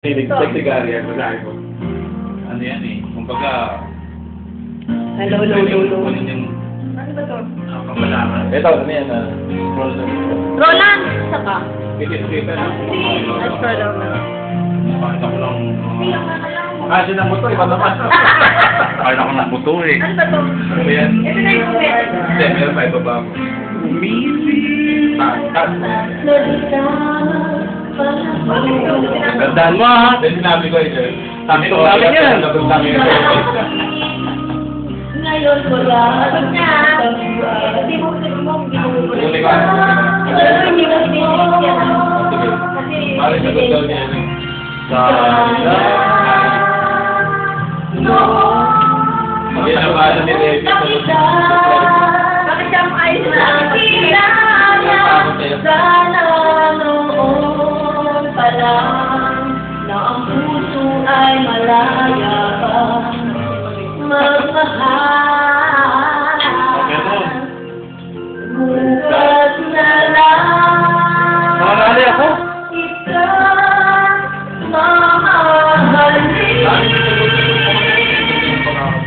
Nagsigarya ko sa ko. Ano yan eh, kumbaga... Hello. Kunin yung... Ano ba to? Kamalaman. Ito, ano yan ah. Scroll down. Roland! Saka? Pikit-pikit na. Ay, scroll down na. Pakita ko lang... Kasi ng buto, iba naman. Pakita ko ng buto eh. Ano ba to? Ano yan? Ito na yung comment. Hindi, meron pa ito ba ako? Taas mo yan. Gandaan mo ha? Then sinabi ko eh. Sabi ko namin yan. Ngayon ko lang hindi mo Uli ka. hindi mo pinipilit yan. Sige. Pare, sagot daw niya. Sana. Hindi na ba na nilipit? Bakit siya mo ayos na sana noon pa lang na ang puso ay malaya pa magmahal. Bukas na lang Nakakali ako? kita mahalin.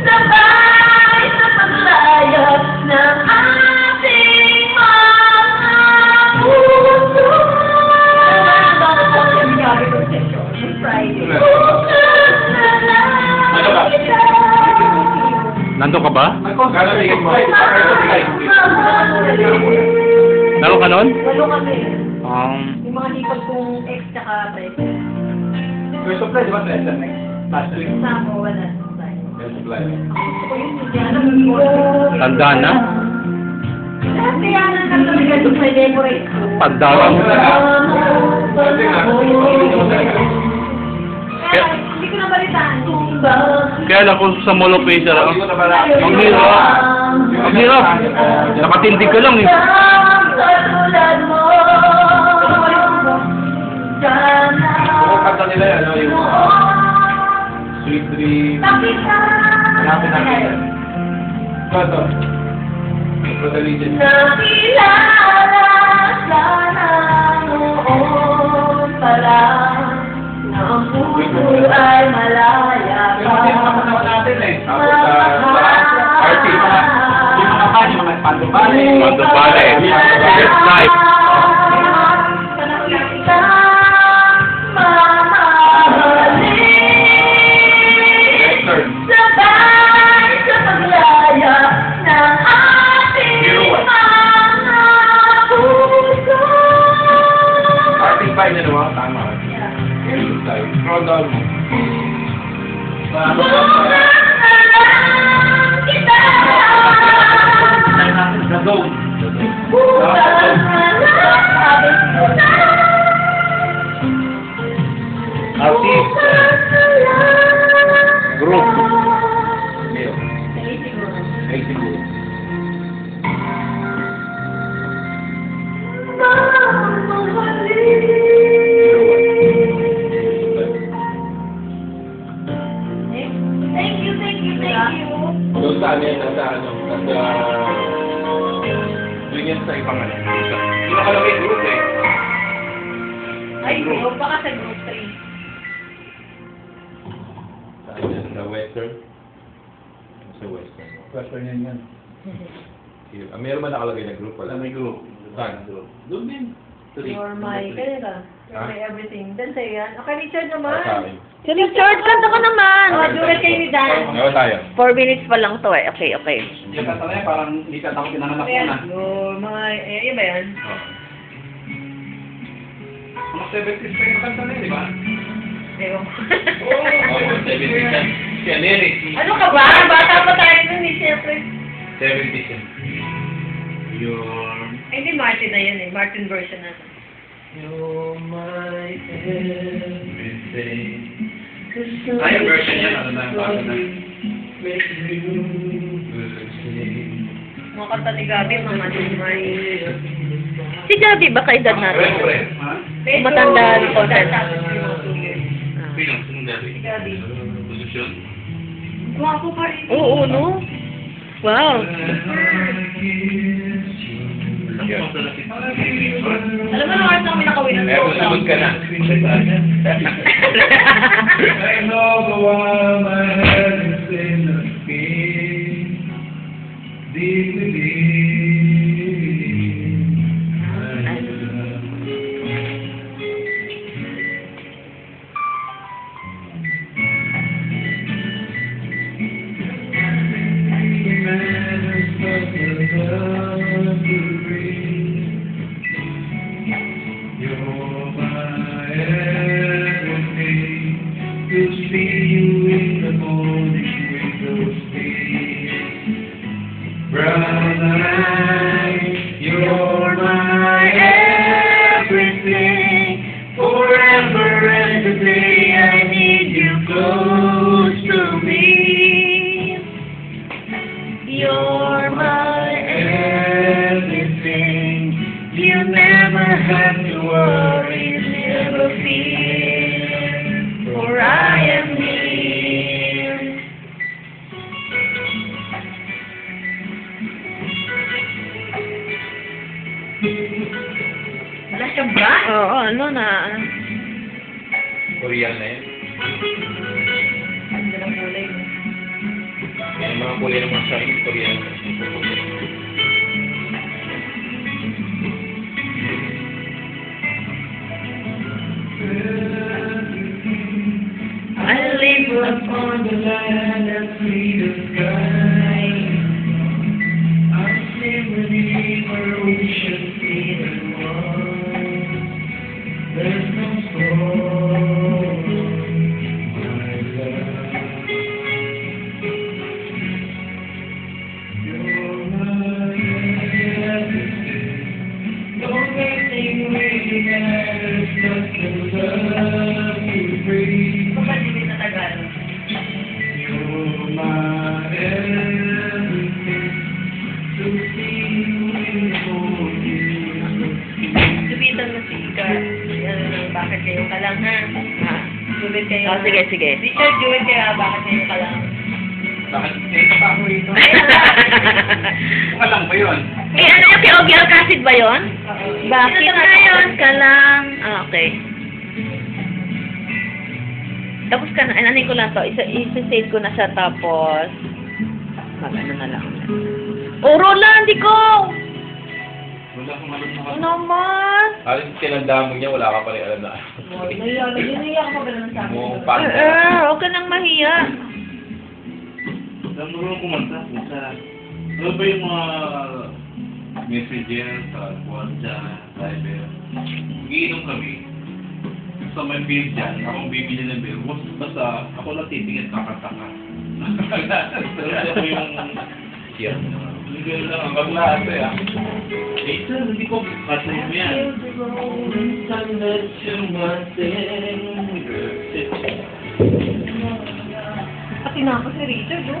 Sabay sa paglayap ng ating mga puso. Bakit ako yung gabi ko session? Friday. Bukas na lang kita. Nandun ka ba? Gano'n tingin mo? Naro ka nun? Walo kami. Um, Yung mga lipag kong ex tsaka present. May supply, di ba? Last week. Samo, wala. May supply. Gusto ko yun, hindi alam mo. Tandaan na? Dati yan ang talaga doon sa decorate ko. Tandaan mo na. Kaya, hindi ko nabalitaan. Kaya lang kung sa Mall of Asia lang. Hindi ko na pala. Ang hirap. Ang hirap. Nakatindig ka lang eh. Katulad mo. Sana. Kung kanta nila yan, ano yung Sweet Dream. Hanapin natin yan. Ito. Protaligen. Nakilala sana noon pa lang na ang puso ay malaya Yung mga pinapasama natin eh. Tapos RT, yung mga pan, yung mga pandubale. Pandubale. Best life. Sabay sa paglaya ng ating mga puso. Parting by na naman, tama. Scroll down mo. Bukas na lang kita. Go. Bukas na lang kita. Artist. Bukas na lang. Group. Ay, siguro. Thank you. Doon sa amin, nasa ano, nasa... Doon yan sa ibang ano. Yung nakalagay group eh. Ay, group. Baka sa group 3. Saan yan? Sa western? Sa western. Western yan. Meron ba nakalagay na group wala? May group. Saan? Doon din. You're my, kanina. You're my everything. Then sa'yo yan. Okay, Richard Sa naman. akin. Si Richard, kanta ka naman. Madulat kayo ni Dan. Ngayon tayo. 4 minutes pa lang to eh. Okay. Yung kanta na yan, parang hindi ka takot pinanganak mo na. You're my, yun ba yan? Mga 70s pa yung kanta na yun, di ba? Ewan ko. Oh, 70s yan. Si Aneri. Ano ka ba? Bata pa tayo nun eh, siyempre. 70s yan. Ay, hindi Martin na yan eh. Martin version na. You're my everything. Ay, yung version yan, ano na, bago na. Mga kanta ni Gabi, mga Dumay. Si Gabi ba kay dad natin? Ha? Matanda rin po, dad. Pinang, sinong dati? Si Gabi. Posisyon? Guwapo pa rin. Oo, no? Wow. Yan. Alam mo, nung oras na kami nakawin ng Eh, susunod ka na. I know the one my head is in the skin, deep within. You're my everything. To see you in the morning with those tears, brown eyes. You're my everything. Forever and a day I need you close to me. You're my everything. You never have to worry, never fear, for I am near. Wala siyang bra? Oo, ano na. Korean na yun. Ang dalang kulay mo. Yan yung mga kulay ng mga Chinese Korean. I live Upon the land and see the sky. I'm swimming where ocean deep and wide. There's no storm, my love. You're my everything. Nothing really matters but the love you bring. Kapag hindi sa Tagalog. You're my everything. To see you in the morning. Subitan mo si Ika. Ano lang, bakit kayo ka lang, ha? Ha? Subit kayo. Oh, sige, sige. Richard, Jewel kaya, bakit kayo ka lang? Bakit? Eh, pa ako rito. Alam ko yun. Eh, ano yung kay Ogie Alcacid ba yun? Oo. Bakit ngayon ka lang? Ah, okay. Tapos ka na, ano ko lang to, isa-save ko na siya tapos, ano na lang. Oh, Roland, ko! Wala akong alam na Ano naman? Alis tinanda mo niya, wala ka pa rin alam na. Naiyak mo ba naman sa akin? Mo pang. Huwag ka nang mahiya. Alam mo rin kumanta sa... Ano ba yung mga messenger sa WhatsApp, Viber? Mag-iinom kami. Sa may beer dyan, akong bibili ng beer. Basta ako lang titingin kakataka. Pero ako yung... Siya. Hindi gano'n lang ang pag-lahat eh. Eh, sir, hindi ko katay mo yan. Pati na ako si Richard, oh.